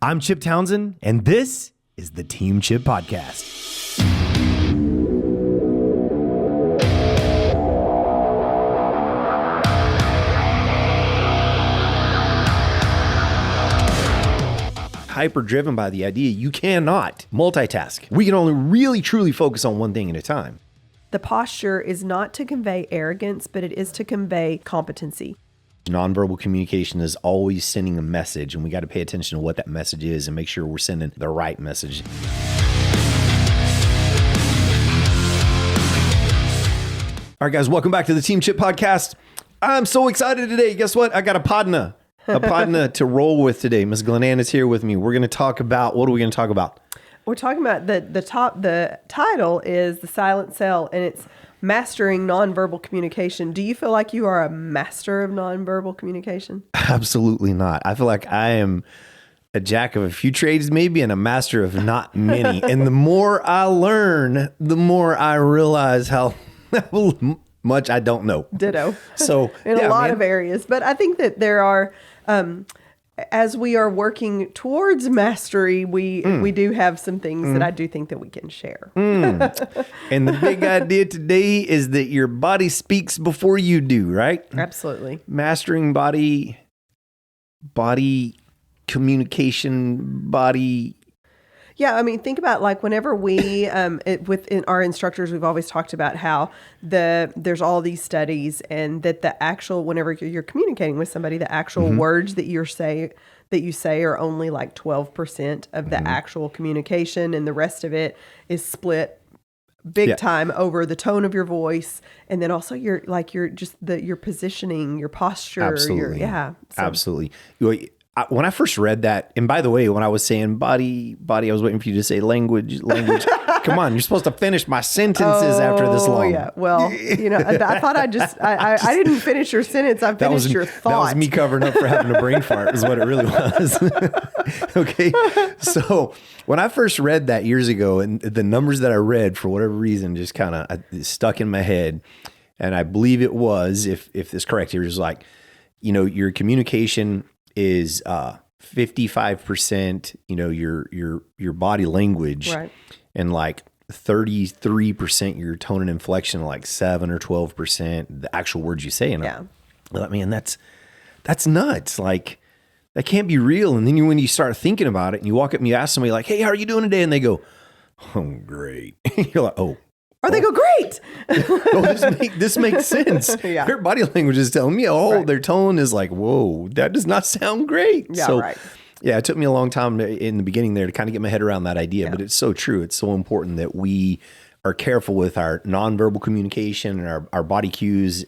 I'm Chip Townsend, and this is the Team Chip Podcast. Hyper driven by the idea you cannot multitask. We can only really truly focus on one thing at a time. The posture is not to convey arrogance, but it is to convey competency. Nonverbal communication is always sending a message, and we got to pay attention to what that message is and make sure we're sending the right message. All right, guys, welcome back to the Team Chip Podcast. I'm so excited today. Guess what? I got a partner to roll with today. Miss Glyn Ann is here with me. We're going to talk about, what are we going to talk about? We're talking about the title is The Silent Sell, and it's Mastering Nonverbal Communication. Do you feel like you are a master of nonverbal communication? Absolutely not. I feel like I am a jack of a few trades maybe and a master of not many. And the more I learn, the more I realize how much I don't know. Ditto. So in a lot of areas. But I think that there are, as we are working towards mastery, we do have some things that I do think that we can share. And the big idea today is that your body speaks before you do, right? Absolutely. Mastering body communication, Yeah, I mean, think about like whenever we, within our instructors, we've always talked about how there's all these studies, and that the actual, whenever you're communicating with somebody, the actual words that you say are only like 12% of the actual communication, and the rest of it is split big time over the tone of your voice, and then also your positioning, your posture. Absolutely. So. Absolutely. When I first read that, and by the way, when I was saying body, I was waiting for you to say language. Come on, you're supposed to finish my sentences after this long. Yeah. Well, I thought I didn't finish your sentence. I finished your thought. That was me covering up for having a brain fart is what it really was. Okay. So when I first read that years ago, and the numbers that I read for whatever reason just kind of stuck in my head. And I believe it was, if this is correct here, is like, your communication is 55%, your body language, right, and like 33% your tone and inflection, like 7 or 12% the actual words you say. And I mean, that's nuts. Like, that can't be real. And then when you start thinking about it and you walk up and you ask somebody like, "Hey, how are you doing today?" And they go, "Oh, great." You're like, "Oh." Or they go, "Great." This makes sense. Yeah. Their body language is telling me, their tone is like, "Whoa, that does not sound great." Yeah, so, right. Yeah, it took me a long time in the beginning there to kind of get my head around that idea, but it's so true. It's so important that we are careful with our nonverbal communication and our body cues,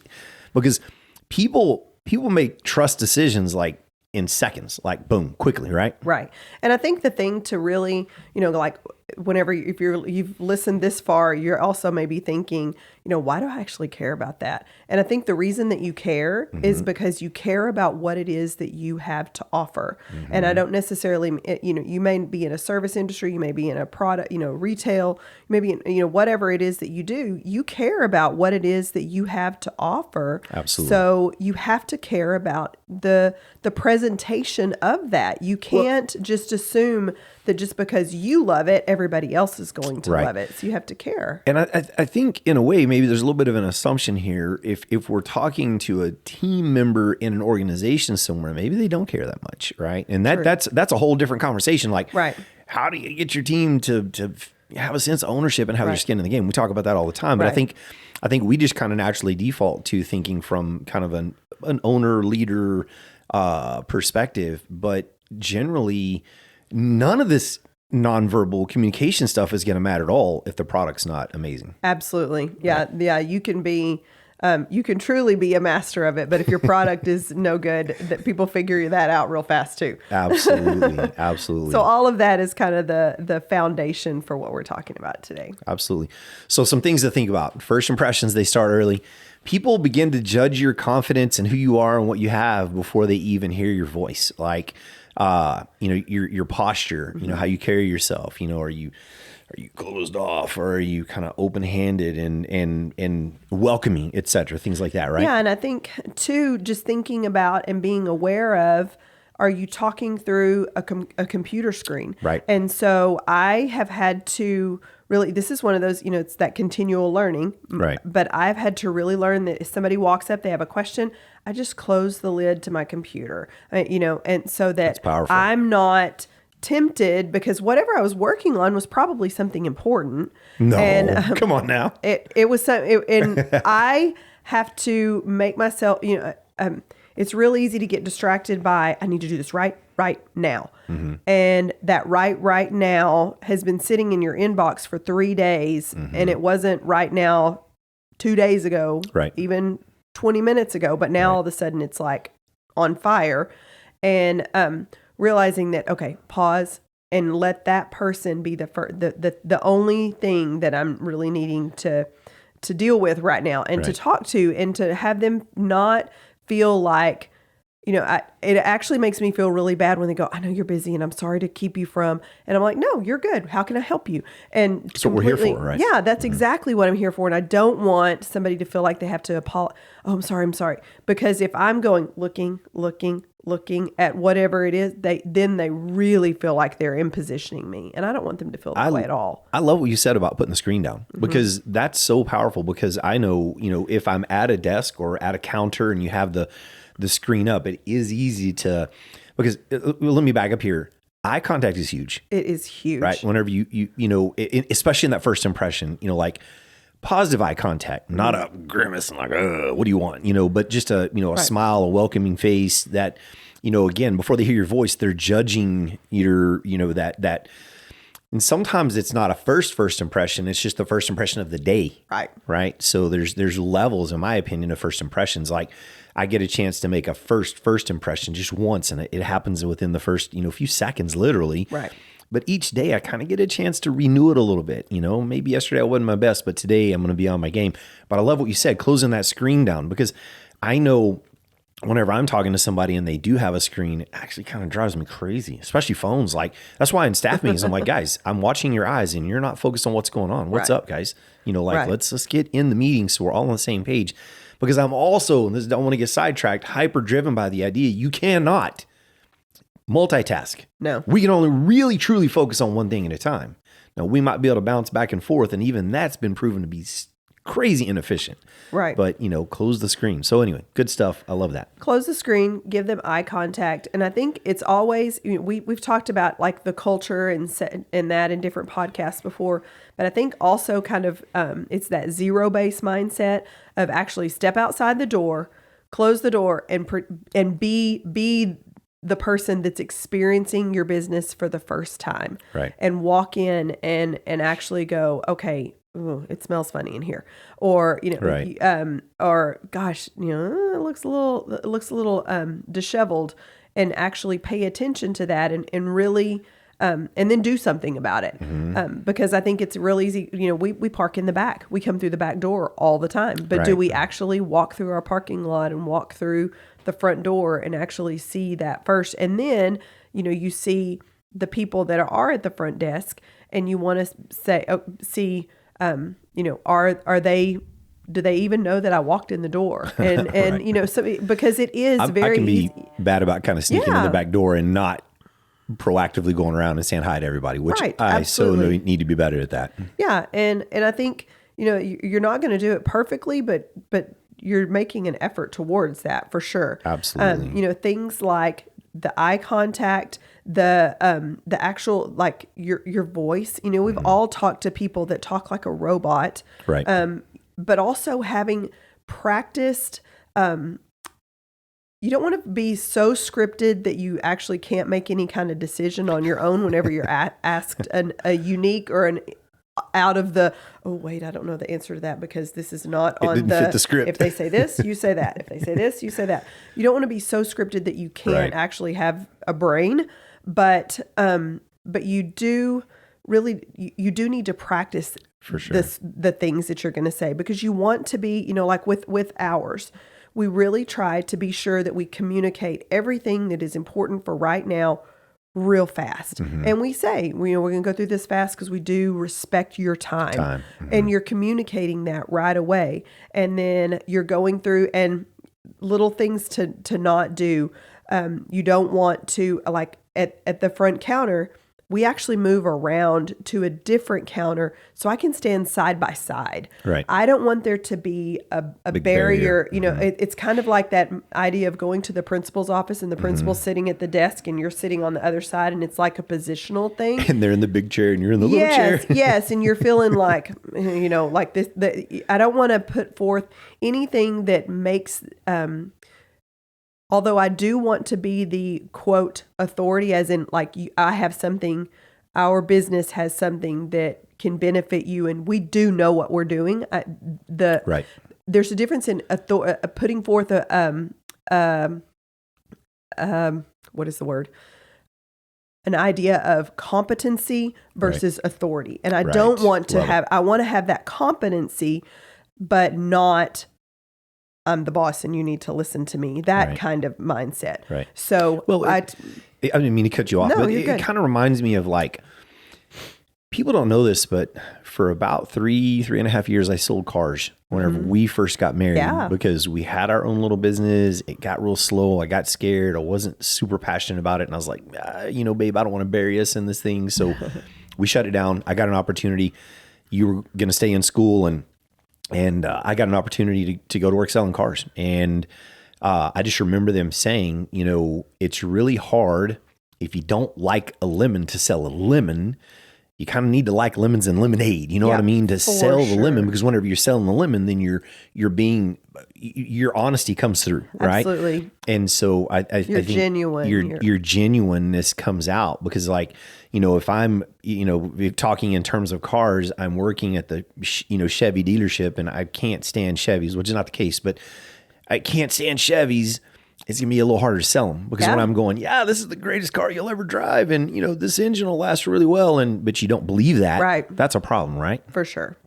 because people make trust decisions like in seconds, like boom, quickly, right? Right. And I think the thing to really, like whenever you've listened this far, you're also maybe thinking, why do I actually care about that? And I think the reason that you care is because you care about what it is that you have to offer. And I don't necessarily, you may be in a service industry, you may be in a product, retail, maybe, whatever it is that you do, you care about what it is that you have to offer. Absolutely. So you have to care about the presentation of that. You can't just assume that just because you love it, everybody else is going to love it. So you have to care. And I think in a way, maybe there's a little bit of an assumption here. If we're talking to a team member in an organization somewhere, maybe they don't care that much, right? And that's a whole different conversation. Like, how do you get your team to have a sense of ownership and have their skin in the game? We talk about that all the time. But I think we just kind of naturally default to thinking from kind of an owner leader perspective. But generally, none of this nonverbal communication stuff is going to matter at all if the product's not amazing. Absolutely. Yeah. Right. Yeah. You can truly be a master of it, but if your product is no good, that people figure that out real fast too. Absolutely. Absolutely. So all of that is kind of the foundation for what we're talking about today. Absolutely. So some things to think about. First impressions, they start early. People begin to judge your confidence and who you are and what you have before they even hear your voice. Like, your posture, how you carry yourself, are you closed off, or are you kind of open-handed and welcoming, et cetera, things like that, right? Yeah. And I think too, just thinking about and being aware of, are you talking through a computer screen? Right. And so I have had to really, this is one of those, it's that continual learning. Right. But I've had to really learn that if somebody walks up, they have a question, I just close the lid to my computer, and so that I'm not tempted, because whatever I was working on was probably something important. No, and, come on now. It was and I have to make myself, it's real easy to get distracted by, I need to do this right now. Mm-hmm. And that right now has been sitting in your inbox for 3 days, mm-hmm. and it wasn't right now 2 days ago, even 20 minutes ago, but now all of a sudden it's like on fire. And realizing that, okay, pause and let that person be the only thing that I'm really needing to deal with right now, and to talk to, and to have them not feel like, it actually makes me feel really bad when they go, I know you're busy and I'm sorry to keep you from, and I'm like, no, you're good. How can I help you? And that's what we're here for, right? Yeah, that's exactly what I'm here for. And I don't want somebody to feel like they have to apologize. Oh, I'm sorry. Because if I'm going, looking at whatever it is, then they really feel like they're impositioning me. And I don't want them to feel that way at all. I love what you said about putting the screen down, because that's so powerful, because I know, if I'm at a desk or at a counter and you have the screen up, it is easy to, because let me back up here. Eye contact is huge. It is huge. Right. Whenever especially in that first impression, like positive eye contact, not a grimace and like, what do you want? But just a smile, a welcoming face that, again, before they hear your voice, they're judging your, that. And sometimes it's not a first impression. It's just the first impression of the day. Right. So there's levels, in my opinion, of first impressions. Like, I get a chance to make a first impression just once, and it happens within the first, few seconds, literally. Right. But each day I kind of get a chance to renew it a little bit. Maybe yesterday I wasn't my best, but today I'm going to be on my game. But I love what you said, closing that screen down, because I know whenever I'm talking to somebody and they do have a screen, it actually kind of drives me crazy, especially phones. Like, that's why in staff meetings, I'm like, guys, I'm watching your eyes and you're not focused on what's going on. What's up, guys? Let's get in the meeting so we're all on the same page. Because I'm also, and this don't want to get sidetracked, hyper driven by the idea you cannot multitask. No. We can only really truly focus on one thing at a time. Now, we might be able to bounce back and forth, and even that's been proven to be crazy inefficient. Right. But, close the screen. So anyway, good stuff. I love that. Close the screen, give them eye contact. And I think it's always, we've talked about like the culture and that in different podcasts before, but I think also kind of, it's that zero-based mindset of actually step outside the door, close the door, and be the person that's experiencing your business for the first time. Right. And walk in and actually go, okay, ooh, it smells funny in here, or or gosh, it looks a little disheveled, and actually pay attention to that and really and then do something about it. Mm-hmm. Because I think it's real easy. We park in the back, we come through the back door all the time, but do we actually walk through our parking lot and walk through the front door and actually see that first? And then you see the people that are at the front desk, and you want to say, do they even know that I walked in the door? And so because it is very I can be easy. Bad about kind of sneaking in the back door and not proactively going around and saying hi to everybody, which I so need to be better at that. Yeah. And I think, you're not going to do it perfectly, but you're making an effort towards that for sure. Absolutely. Things like the eye contact, the actual, like your voice, we've all talked to people that talk like a robot, right? But also having practiced, you don't want to be so scripted that you actually can't make any kind of decision on your own whenever you're asked a unique or an out of the, oh wait, I don't know the answer to that because this is not on the script. If they say this, you say that. If they say this, you say that. You don't want to be so scripted that you can't actually have a brain, but you do really, you do need to practice for sure the things that you're going to say, because you want to be, like with ours, we really try to be sure that we communicate everything that is important for right now real fast. Mm-hmm. And we say, we're going to go through this fast because we do respect your time. Mm-hmm. And you're communicating that right away. And then you're going through and little things to not do. You don't want to, like at the front counter, we actually move around to a different counter so I can stand side by side. Right. I don't want there to be a barrier. You know, it's kind of like that idea of going to the principal's office and the principal's sitting at the desk and you're sitting on the other side, and it's like a positional thing. And they're in the big chair and you're in the little chair. Yes. And you're feeling like, you know, like this. I don't want to put forth anything that makes, although I do want to be the quote authority, as in like I have something, our business has something that can benefit you, and we do know what we're doing. There's a difference in putting forth what is the word? An idea of competency versus authority, and I don't want to I want to have that competency, but not, I'm the boss and you need to listen to me. That kind of mindset. Right. So, I didn't mean to cut you off, but it kind of reminds me of like, people don't know this, but for about 3.5 years, I sold cars whenever we first got married because we had our own little business. It got real slow. I got scared. I wasn't super passionate about it. And I was like, you know, babe, I don't want to bury us in this thing. So we shut it down. I got an opportunity. You were going to stay in school, and I got an opportunity to go to work selling cars. And I just remember them saying, you know, it's really hard if you don't like a lemon to sell a lemon. You kind of need to like lemons and lemonade. You know what I mean? To sell the lemon, because whenever you're selling the lemon, then your honesty comes through, right? Absolutely. And so I think genuine. Your genuineness comes out, because like, you know, if I'm, you know, talking in terms of cars, I'm working at the, you know, Chevy dealership, and I can't stand Chevys, which is not the case, but I can't stand Chevys. It's going to be a little harder to sell them, because when I'm going, this is the greatest car you'll ever drive, and, you know, this engine will last really well, but you don't believe that. Right. That's a problem, right? For sure.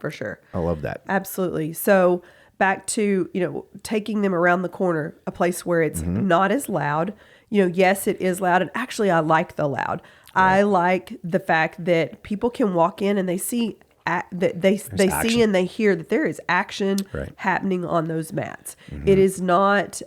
I love that. Absolutely. So back to, you know, taking them around the corner, a place where it's not as loud. You know, yes, it is loud. And actually, I like the loud. Right. I like the fact that people can walk in and they see they see and they hear that there is action happening on those mats. It is not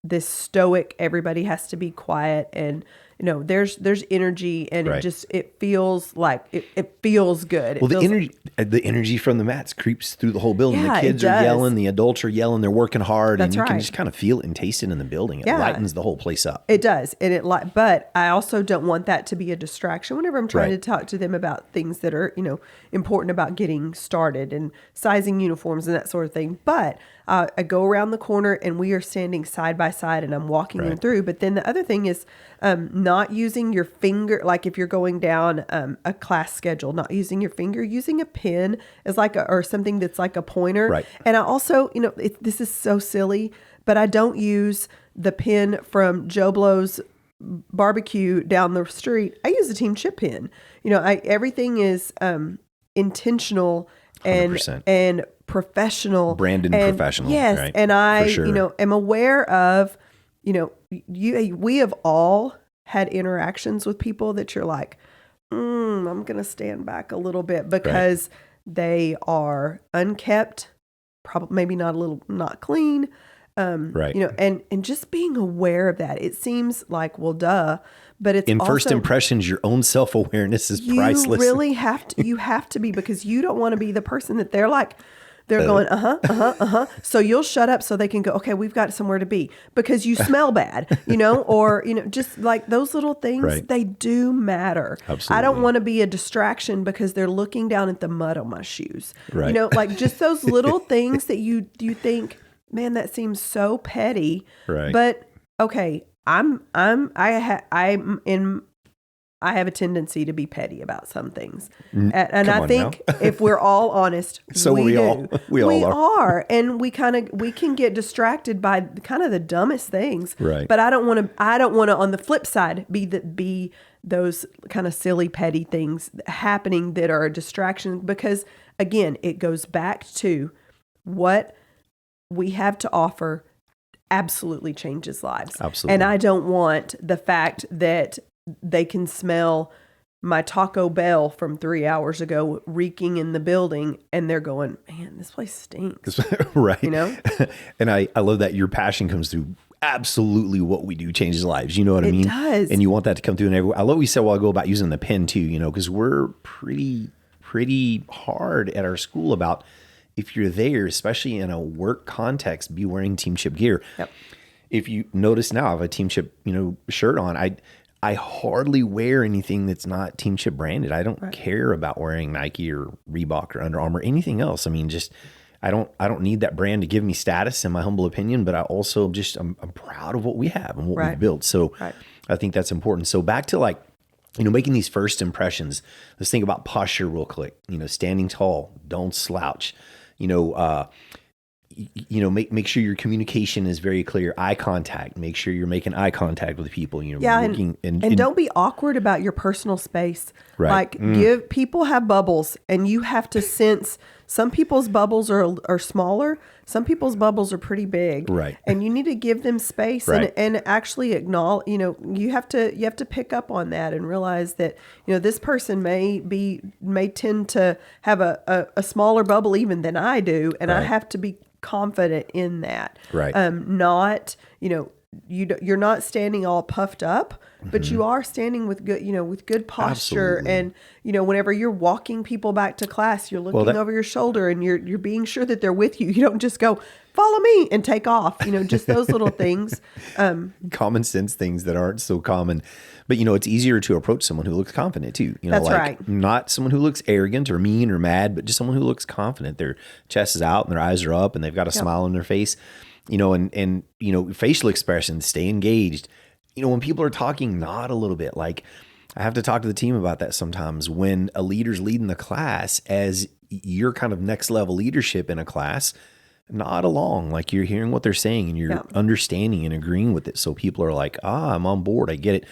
this stoic, everybody has to be quiet, and you know, there's energy, and it feels like it feels good. Well, the energy from the mats creeps through the whole building. The kids are yelling, the adults are yelling, they're working hard, and you can just kind of feel it and taste it in the building. It lightens the whole place up. It does, and but I also don't want that to be a distraction whenever I'm trying to talk to them about things that are, you know, important about getting started and sizing uniforms and that sort of thing. But I go around the corner and we are standing side by side, and I'm walking them through. But then the other thing is not using your finger, like if you're going down a class schedule, not using your finger, using a pen as like or something that's like a pointer. Right. And I also, you know, this is so silly, but I don't use the pen from Joe Blow's barbecue down the street. I use a Team Chip pen. You know, everything is intentional and 100%. And professional, branded and professional. Yes. Right? And I, you know, am aware of, you know, we have all had interactions with people that you're like, I'm going to stand back a little bit because they are unkept, probably maybe not clean. You know, and just being aware of that. It seems like, well, duh, but it's in also, first impressions, your own self-awareness is priceless. You really have to be, because you don't want to be the person that they're like, they're going, So you'll shut up so they can go, okay, we've got somewhere to be, because you smell bad, you know, or, you know, just like those little things, they do matter. Absolutely. I don't want to be a distraction because they're looking down at the mud on my shoes. Right. You know, like just those little things that you think, man, that seems so petty. Right. But okay, I have a tendency to be petty about some things. And I think if we're all honest, so we all are. And we can get distracted by kind of the dumbest things. Right. But I don't want to on the flip side be those kind of silly petty things happening that are a distraction, because again, it goes back to what we have to offer absolutely changes lives. Absolutely. And I don't want the fact that they can smell my Taco Bell from 3 hours ago reeking in the building, and they're going, man, this place stinks. Right. You know? And I love that your passion comes through absolutely what we do changes lives. You know what I mean? It does. And you want that to come through in every. I love what you said a while ago about using the pen too. You know, because we're pretty hard at our school about if you're there, especially in a work context, be wearing Team Chip gear. Yep. If you notice now, I have a Team Chip, shirt on. I hardly wear anything that's not Team Chip branded. I don't care about wearing Nike or Reebok or Under Armour, anything else. I mean, just I don't need that brand to give me status, in my humble opinion. But I also I'm proud of what we have and what we've built. So I think that's important. So back to making these first impressions. Let's think about posture real quick. Standing tall, don't slouch. Make sure your communication is very clear. Eye contact. Make sure you're making eye contact with people. And don't be awkward about your personal space. Right. People have bubbles, and you have to sense. Some people's bubbles are smaller. Some people's bubbles are pretty big. Right. And you need to give them space and actually acknowledge. You have to pick up on that and realize that this person may tend to have a smaller bubble even than I do, and I have to be confident in that. Right. You're not standing all puffed up, but you are standing with good posture. Absolutely. And, whenever you're walking people back to class, you're looking over your shoulder and you're being sure that they're with you. You don't just go, follow me and take off, just those little things. Common sense things that aren't so common, but it's easier to approach someone who looks confident too. That's right. Not someone who looks arrogant or mean or mad, but just someone who looks confident. Their chest is out and their eyes are up and they've got a smile on their face. And facial expressions, stay engaged. When people are talking, nod a little bit. Like, I have to talk to the team about that sometimes. When a leader's leading the class, as your kind of next level leadership in a class, nod along, like you're hearing what they're saying and you're understanding and agreeing with it. So people are like, I'm on board. I get it.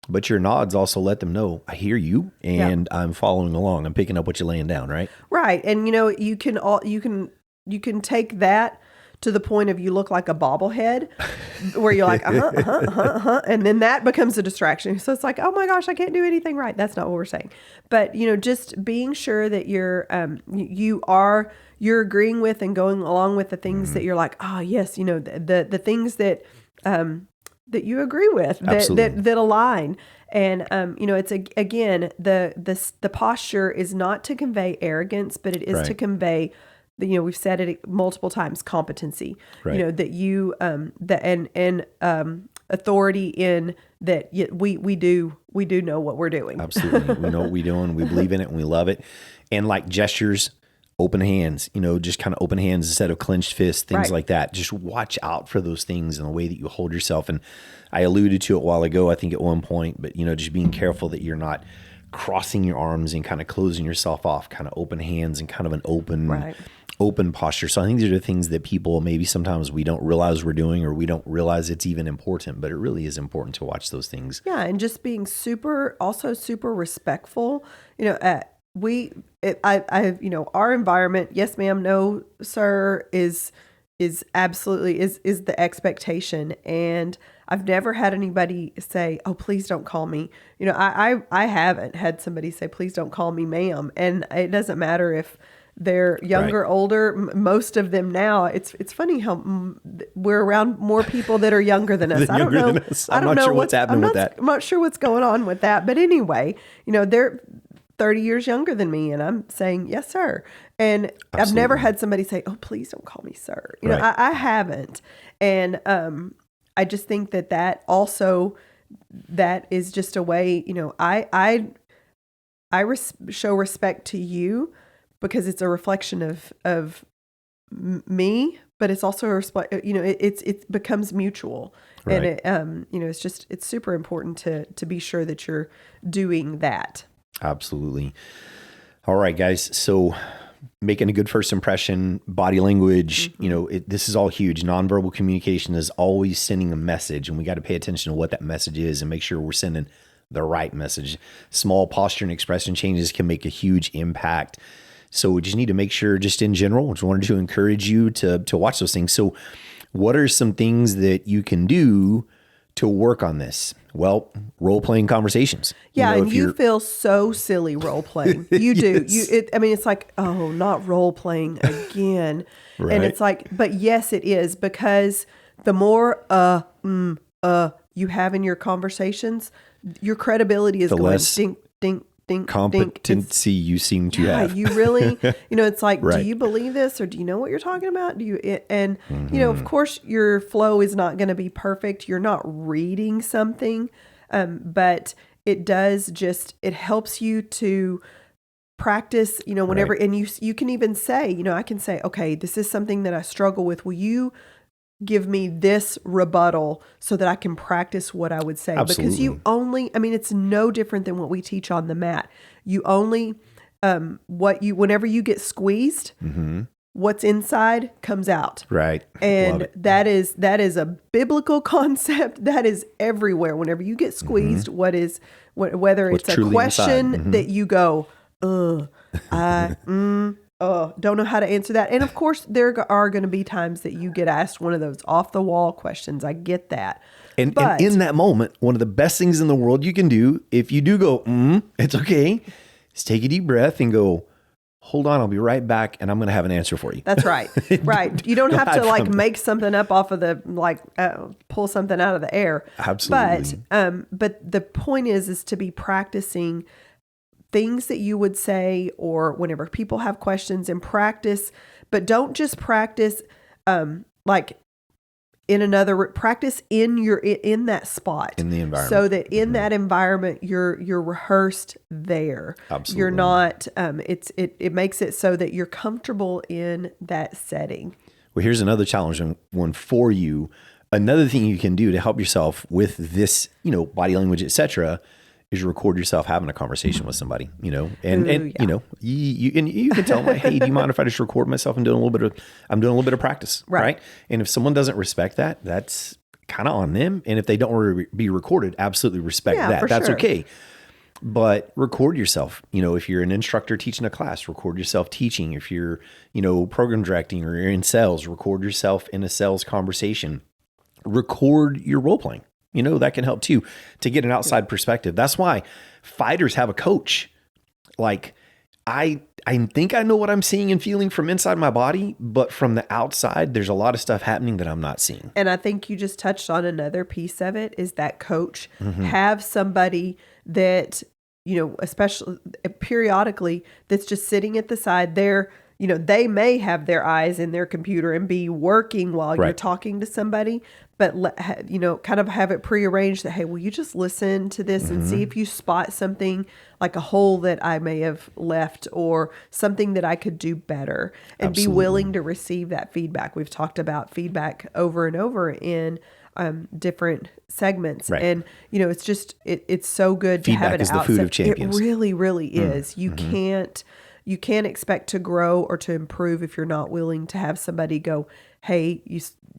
But your nods also let them know, I hear you and I'm following along. I'm picking up what you're laying down, right? Right. And you can take that to the point of you look like a bobblehead where you're like, and then that becomes a distraction. So it's like, oh my gosh, I can't do anything right. That's not what we're saying. But, just being sure that you're agreeing with and going along with the things that you're like, yes, the things that you agree with, that align. And, it's again, the posture is not to convey arrogance, but it is to convey, we've said it multiple times, competency, that you, authority in that we do know what we're doing. Absolutely. We know what we're doing. We believe in it and we love it. And like gestures, open hands, just kind of open hands instead of clenched fists, things like that. Just watch out for those things in the way that you hold yourself. And I alluded to it a while ago, I think at one point, but just being careful that you're not crossing your arms and kind of closing yourself off, kind of open hands and kind of an open posture. So I think these are the things that people maybe sometimes we don't realize we're doing, or we don't realize it's even important, but it really is important to watch those things. Yeah. And just being super respectful, our environment, yes, ma'am, no, sir, is absolutely is the expectation. And I've never had anybody say, oh, please don't call me. I haven't had somebody say, please don't call me ma'am. And it doesn't matter if they're younger, older. Most of them now, it's funny how we're around more people that are younger than us. I don't know. I'm not sure what's happening with that. I'm not sure what's going on with that. But anyway, they're 30 years younger than me, and I'm saying, yes, sir. And Absolutely. I've never had somebody say, oh, please don't call me sir. I haven't. And I just think that also, that is just a way, I show respect to you because it's a reflection of me, but it's also a respect, it becomes mutual. Right. And it's super important to be sure that you're doing that. Absolutely. All right, guys. So making a good first impression, body language, this is all huge. Nonverbal communication is always sending a message, and we got to pay attention to what that message is and make sure we're sending the right message. Small posture and expression changes can make a huge impact. So we just need to make sure, just in general, just wanted to encourage you to watch those things. So what are some things that you can do to work on this? Well, role-playing conversations. Yeah, and you feel so silly role-playing. You do. Yes. It's like, oh, not role-playing again. Right. And it's like, but yes, it is, because the more you have in your conversations, your credibility is the going less dink, dink, dink, competency you seem to have. You really, it's like, Right. do you believe this, or do you know what you're talking about? And of course your flow is not going to be perfect. You're not reading something, but it it helps you to practice, whenever, right. And you can even say, I can say, okay, this is something that I struggle with. Will you give me this rebuttal so that I can practice what I would say? Absolutely. Because it's no different than what we teach on the mat. You only, whenever you get squeezed, what's inside comes out. Right. And that is a biblical concept that is everywhere. Whenever you get squeezed, whether it's a question that you go, don't know how to answer that. And of course, there are going to be times that you get asked one of those off the wall questions. I get that. And in that moment, one of the best things in the world you can do, if you do go, it's okay, is take a deep breath and go, hold on, I'll be right back, and I'm going to have an answer for you. That's right. Right. You don't have to make something up off of the, pull something out of the air. Absolutely. But the point is to be practicing things that you would say, or whenever people have questions, and practice, but don't just practice practice in that spot, in the environment, so that in that environment you're rehearsed there. Absolutely. You're not it makes it so that you're comfortable in that setting. Well, here's another challenging one for you. Another thing you can do to help yourself with this, body language, etc., is record yourself having a conversation with somebody, and you can tell them, like, hey, do you mind if I just record myself? I'm doing a little bit of practice. Right. And if someone doesn't respect that, that's kind of on them. And if they don't want to be recorded, absolutely respect that. That's sure. Okay. But record yourself. If you're an instructor teaching a class, record yourself teaching. If you're, program directing, or you're in sales, record yourself in a sales conversation. Record your role playing. That can help too, to get an outside perspective. That's why fighters have a coach. Like, I think I know what I'm seeing and feeling from inside my body, but from the outside, there's a lot of stuff happening that I'm not seeing. And I think you just touched on another piece of it, is that coach. Have somebody that, especially periodically, that's just sitting at the side there. They may have their eyes in their computer and be working while you're talking to somebody, but kind of have it prearranged that, hey, will you just listen to this and see if you spot something, like a hole that I may have left, or something that I could do better, and Absolutely. Be willing to receive that feedback. We've talked about feedback over and over in different segments. Right. And, it's just, it's so good feedback to have it is the food of champions. It really, really is. You can't expect to grow or to improve if you're not willing to have somebody go, hey,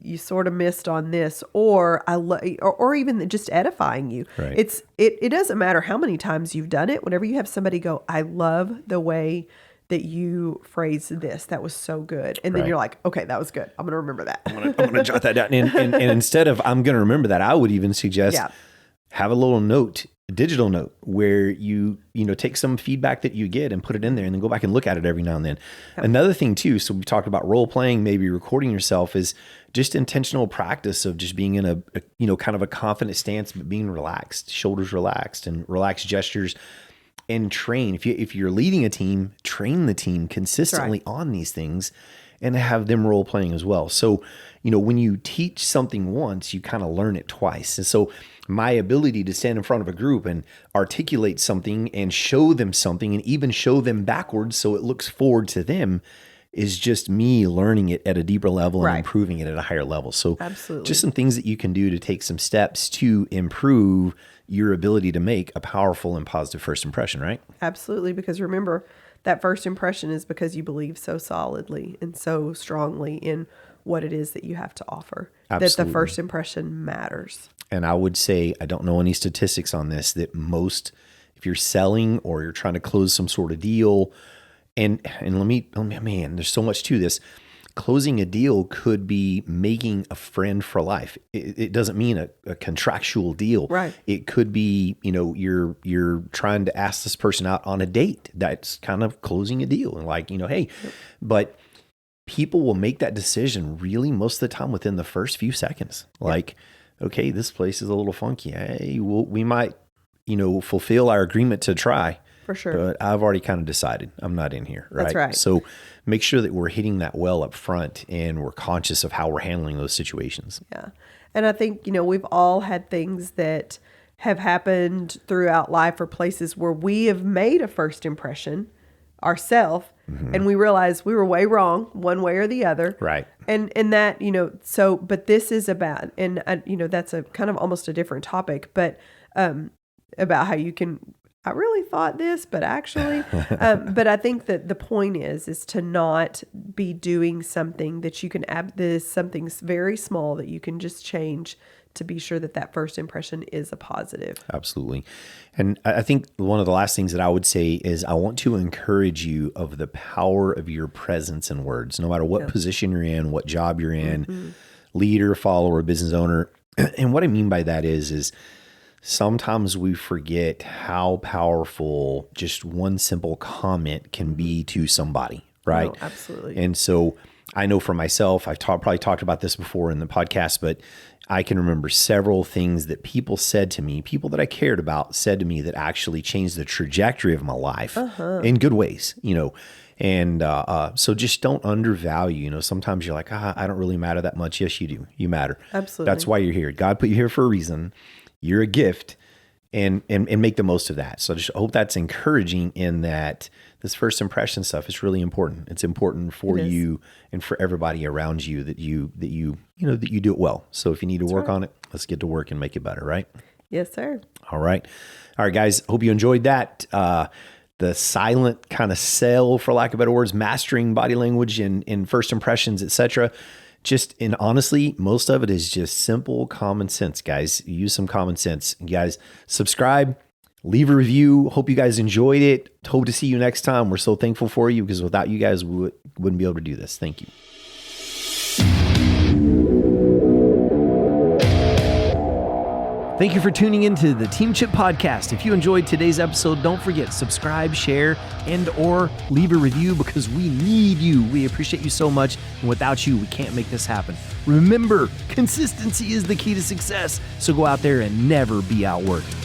you sort of missed on this, or or even just edifying you. Right. It doesn't matter how many times you've done it. Whenever you have somebody go, I love the way that you phrased this. That was so good. And then you're like, okay, that was good. I'm going to remember that. I'm going to jot that down. And instead of I'm going to remember that, I would even suggest have a little note, a digital note, where you take some feedback that you get and put it in there, and then go back and look at it every now and then. Yep. Another thing too, so we talked about role playing, maybe recording yourself, is just intentional practice of just being in a kind of a confident stance, but being relaxed, shoulders relaxed, and relaxed gestures. And train. If you're leading a team, train the team consistently on these things, and have them role playing as well. So, when you teach something once, you kind of learn it twice. And so my ability to stand in front of a group and articulate something and show them something, and even show them backwards so it looks forward to them, is just me learning it at a deeper level and improving it at a higher level. So Absolutely. Just some things that you can do to take some steps to improve your ability to make a powerful and positive first impression, right? Absolutely. Because remember, that first impression is because you believe so solidly and so strongly in what it is that you have to offer. Absolutely. That the first impression matters. And I would say, I don't know any statistics on this, that most, if you're selling or you're trying to close some sort of deal, and man, there's so much to this. Closing a deal could be making a friend for life. It doesn't mean a contractual deal. Right. It could be, you're trying to ask this person out on a date. That's kind of closing a deal. And hey, but people will make that decision really most of the time within the first few seconds. Like, okay, this place is a little funky. Hey, we might, fulfill our agreement to try. For sure. But I've already kind of decided I'm not in here. Right? That's right. So make sure that we're hitting that well up front and we're conscious of how we're handling those situations. Yeah. And I think, we've all had things that have happened throughout life or places where we have made a first impression ourselves and we realized we were way wrong one way or the other. Right. And that, but this is about, and that's a kind of almost a different topic, but about how you can, I really thought this, but actually, but I think that the point is to not be doing something that you can this something very small that you can just change to be sure that first impression is a positive. Absolutely. And I think one of the last things that I would say is I want to encourage you of the power of your presence and words, no matter what position you're in, what job you're in, leader, follower, business owner. And what I mean by that is sometimes we forget how powerful just one simple comment can be to somebody, right? Oh, absolutely. And so I know for myself, I've probably talked about this before in the podcast, but I can remember several things that people said to me, people that I cared about said to me that actually changed the trajectory of my life in good ways, And so just don't undervalue, sometimes you're like, I don't really matter that much. Yes, you do. You matter. Absolutely. That's why you're here. God put you here for a reason. You're a gift, and make the most of that. So I just hope that's encouraging in that this first impression stuff is really important. It's important for you and for everybody around you that you do it well. So if you need to work on it, let's get to work and make it better, right? Yes, sir. All right, guys. Hope you enjoyed that. The silent kind of sell, for lack of better words, mastering body language in first impressions, etc. Honestly, most of it is just simple common sense, guys. Use some common sense. You guys, subscribe, leave a review. Hope you guys enjoyed it. Hope to see you next time. We're so thankful for you because without you guys, we wouldn't be able to do this. Thank you. Thank you for tuning into the Team Chip podcast. If you enjoyed today's episode, don't forget, subscribe, share, and or leave a review because we need you. We appreciate you so much. And without you, we can't make this happen. Remember, consistency is the key to success. So go out there and never be outworked.